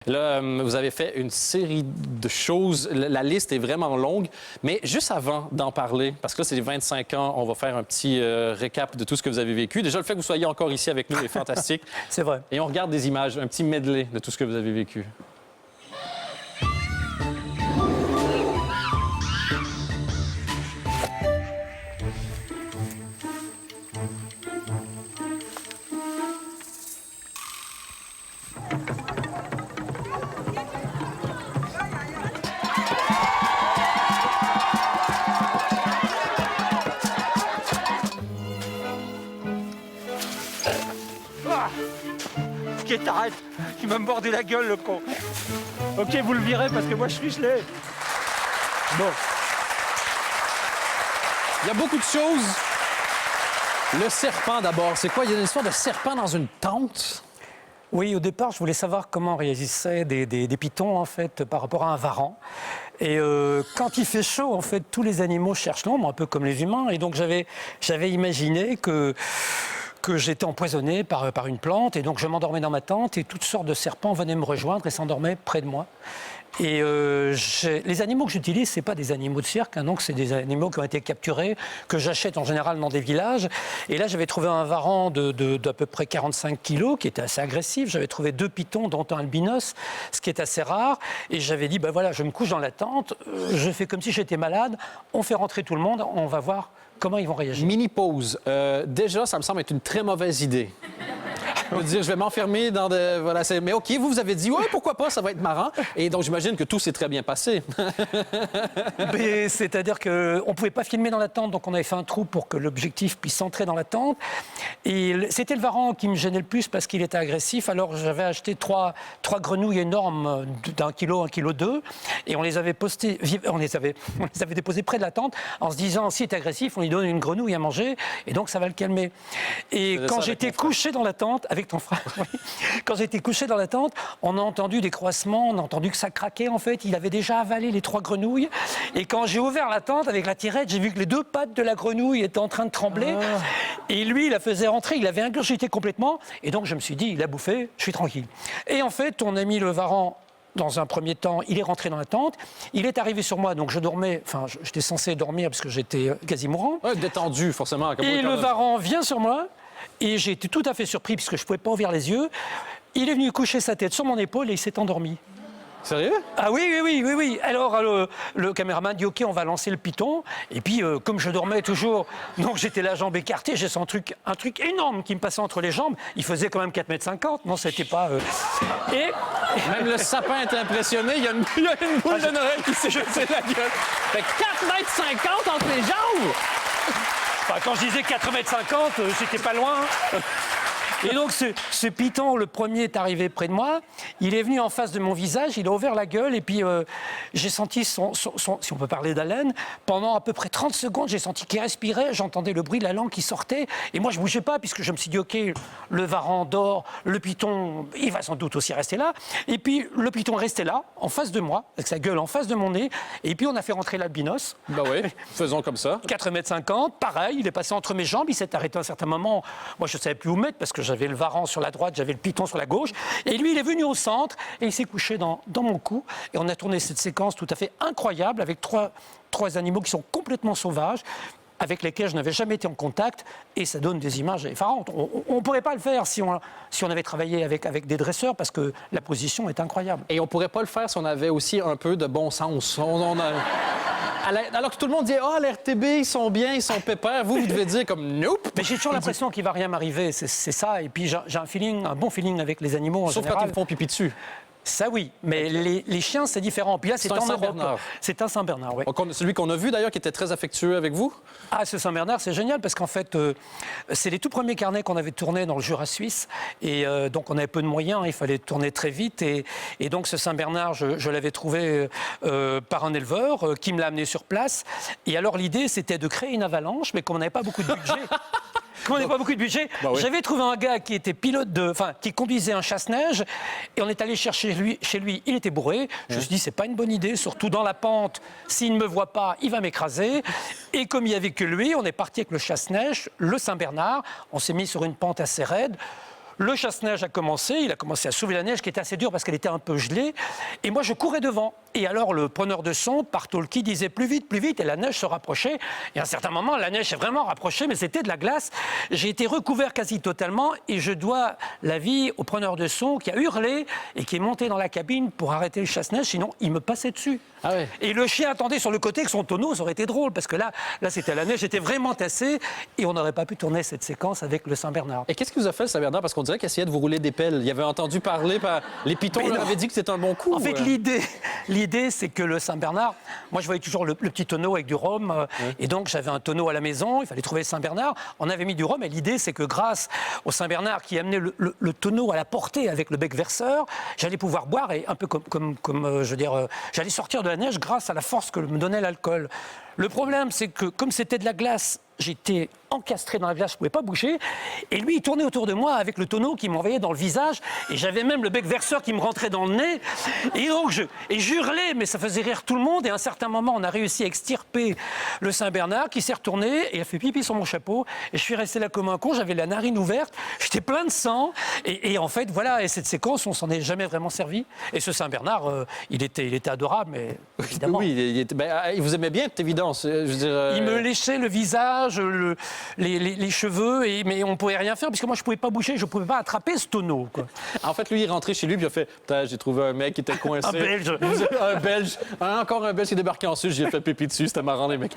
Là, vous avez fait une série de choses. La liste est vraiment longue. Mais juste avant d'en parler, parce que là, c'est les 25 ans, on va faire un petit récap de tout ce que vous avez vécu. Déjà, le fait que vous soyez encore ici avec nous est fantastique. C'est vrai. Et on regarde des images, un petit medley de tout ce que vous avez vécu. Ok, t'arrêtes. Il m'a mordu la gueule, le con. Ok, vous le virez parce que moi, je suis gelé. Bon. Il y a beaucoup de choses. Le serpent, d'abord. C'est quoi? Il y a une histoire de serpent dans une tente? Oui, au départ, je voulais savoir comment réagissaient des pitons, en fait, par rapport à un varan. Et quand il fait chaud, en fait, tous les animaux cherchent l'ombre, un peu comme les humains. Et donc, j'avais imaginé que j'étais empoisonné par une plante. Et donc, je m'endormais dans ma tente et toutes sortes de serpents venaient me rejoindre et s'endormaient près de moi. Et les animaux que j'utilise, ce n'est pas des animaux de cirque, hein, donc c'est des animaux qui ont été capturés, que j'achète en général dans des villages. Et là, j'avais trouvé un varan d'à peu près 45 kilos, qui était assez agressif. J'avais trouvé 2 pitons, dont un albinos, ce qui est assez rare. Et j'avais dit, ben voilà, je me couche dans la tente, je fais comme si j'étais malade, on fait rentrer tout le monde, on va voir comment ils vont réagir. Mini-pause. Déjà, ça me semble être une très mauvaise idée. Je veux dire, je vais m'enfermer dans de... Voilà, mais OK, vous avez dit, ouais, pourquoi pas, ça va être marrant. Et donc, j'imagine que tout s'est très bien passé. C'est-à-dire qu'on ne pouvait pas filmer dans la tente, donc on avait fait un trou pour que l'objectif puisse entrer dans la tente. Et c'était le varan qui me gênait le plus parce qu'il était agressif. Alors, j'avais acheté trois grenouilles énormes d'1 kilo, 1,2 kg. Et on les avait déposées près de la tente en se disant, s'il est agressif, on lui donne une grenouille à manger et donc ça va le calmer. Et quand j'étais couché dans la tente, avec ton frère, oui. Quand j'étais couché dans la tente, on a entendu des croissements, on a entendu que ça craquait en fait. Il avait déjà avalé les 3 grenouilles. Et quand j'ai ouvert la tente avec la tirette, j'ai vu que les 2 pattes de la grenouille étaient en train de trembler. Et lui, il la faisait rentrer, il avait ingurgité complètement. Et donc je me suis dit, il a bouffé, je suis tranquille. Et en fait, on a mis le varan. Dans un premier temps, il est rentré dans la tente. Il est arrivé sur moi, donc je dormais. Enfin, j'étais censé dormir parce que j'étais quasi mourant. Ouais, détendu, forcément. Et le varan vient sur moi. Et j'ai été tout à fait surpris puisque je ne pouvais pas ouvrir les yeux. Il est venu coucher sa tête sur mon épaule et il s'est endormi. Sérieux? Ah oui. Alors, le caméraman dit, OK, on va lancer le piton. Et puis, comme je dormais toujours, donc j'étais la jambe écartée, j'ai senti un truc énorme qui me passait entre les jambes. Il faisait quand même 4,50 m. Non, c'était pas... Et... Même le sapin était impressionné. Il y a une boule de Noël qui s'est jetée la gueule. Fait 4,50 m entre les jambes! Enfin, quand je disais 4,50 m, j'étais pas loin. Et donc, ce python, le premier, est arrivé près de moi. Il est venu en face de mon visage, il a ouvert la gueule et puis j'ai senti son, si on peut parler d'haleine, pendant à peu près 30 secondes, j'ai senti qu'il respirait, j'entendais le bruit de la langue qui sortait et moi, je ne bougeais pas puisque je me suis dit, OK, le varan dort, le python, il va sans doute aussi rester là. Et puis, le python restait là, en face de moi, avec sa gueule en face de mon nez. Et puis, on a fait rentrer l'albinos. Ben oui, faisons comme ça. 4,50 m, pareil, il est passé entre mes jambes, il s'est arrêté à un certain moment. Moi, je ne savais plus où mettre parce que j'avais le varan sur la droite, j'avais le python sur la gauche. Et lui, il est venu au centre et il s'est couché dans mon cou. Et on a tourné cette séquence tout à fait incroyable avec trois animaux qui sont complètement sauvages, avec lesquels je n'avais jamais été en contact. Et ça donne des images effarantes. On ne pourrait pas le faire si on avait travaillé avec des dresseurs parce que la position est incroyable. Et on ne pourrait pas le faire si on avait aussi un peu de bon sens. Alors que tout le monde dit « Ah, l'RTB, ils sont bien, ils sont pépères. » Vous devez dire comme « Nope! » Mais j'ai toujours l'impression qu'il ne va rien m'arriver. C'est ça. Et puis j'ai un bon feeling avec les animaux en Sauf général. quand ils me font pipi dessus. Ça, oui. Mais les chiens, c'est différent. Puis là, c'est un en Saint-Bernard. C'est un Saint-Bernard, oui. Celui qu'on a vu, d'ailleurs, qui était très affectueux avec vous. Ah, ce Saint-Bernard, c'est génial parce qu'en fait, c'est les tout premiers carnets qu'on avait tournés dans le Jura suisse. Et donc, on avait peu de moyens, il fallait tourner très vite. Et donc, ce Saint-Bernard, je l'avais trouvé par un éleveur qui me l'a amené sur place. Et alors, l'idée, c'était de créer une avalanche, mais comme on n'avait pas beaucoup de budget... Comme on n'avait pas beaucoup de budget, oui. J'avais trouvé un gars qui était qui conduisait un chasse-neige et on est allé chercher chez lui, il était bourré. Je me suis dit, c'est pas une bonne idée, surtout dans la pente. S'il ne me voit pas, il va m'écraser. Et comme il n'y avait que lui, on est parti avec le chasse-neige, le Saint-Bernard. On s'est mis sur une pente assez raide. Le chasse-neige a commencé, il a commencé à soulever la neige qui était assez dure parce qu'elle était un peu gelée. Et moi, je courais devant. Et alors, le preneur de son, par talkie, disait plus vite, et la neige se rapprochait. Et à un certain moment, la neige s'est vraiment rapprochée, mais c'était de la glace. J'ai été recouvert quasi totalement, et je dois la vie au preneur de son qui a hurlé et qui est monté dans la cabine pour arrêter le chasse-neige, sinon il me passait dessus. Ah ouais. Et le chien attendait sur le côté avec son tonneau, ça aurait été drôle, parce que là c'était la neige, était vraiment tassée, et on n'aurait pas pu tourner cette séquence avec le Saint-Bernard. Et qu'est-ce que vous a fait le Saint-Bernard? Parce qu'on dirait qu'il essayait de vous rouler des pelles. Il avait entendu parler, les pitons Mais leur non. avaient dit que c'était un bon coup. En fait, l'idée, c'est que le Saint-Bernard, moi je voyais toujours le petit tonneau avec du rhum, et donc j'avais un tonneau à la maison, il fallait trouver le Saint-Bernard, on avait mis du rhum, et l'idée c'est que grâce au Saint-Bernard qui amenait le tonneau à la portée avec le bec verseur, j'allais pouvoir boire, et un peu comme je veux dire, j'allais sortir de la neige grâce à la force que me donnait l'alcool. Le problème, c'est que comme c'était de la glace, j'étais encastré dans la glace, je ne pouvais pas bouger. Et lui, il tournait autour de moi avec le tonneau qui m'envoyait dans le visage. Et j'avais même le bec verseur qui me rentrait dans le nez. Et donc, j'hurlais, mais ça faisait rire tout le monde. Et à un certain moment, on a réussi à extirper le Saint-Bernard qui s'est retourné et il a fait pipi sur mon chapeau. Et je suis resté là comme un con, j'avais la narine ouverte, j'étais plein de sang. Et en fait, voilà, et cette séquence, on s'en est jamais vraiment servi. Et ce Saint-Bernard, il était adorable, mais évidemment. Oui, il vous aimait bien, de toute évidence. Je veux dire, Il me léchait le visage, les cheveux, mais on ne pouvait rien faire parce que moi je ne pouvais pas bouger, je ne pouvais pas attraper ce tonneau, quoi. En fait, lui, il est rentré chez lui puis il a fait « Putain, j'ai trouvé un mec qui était coincé. » Un Belge. Un Belge. Encore un Belge qui est débarqué en Suisse, j'ai fait pipi dessus, c'était marrant, les mecs.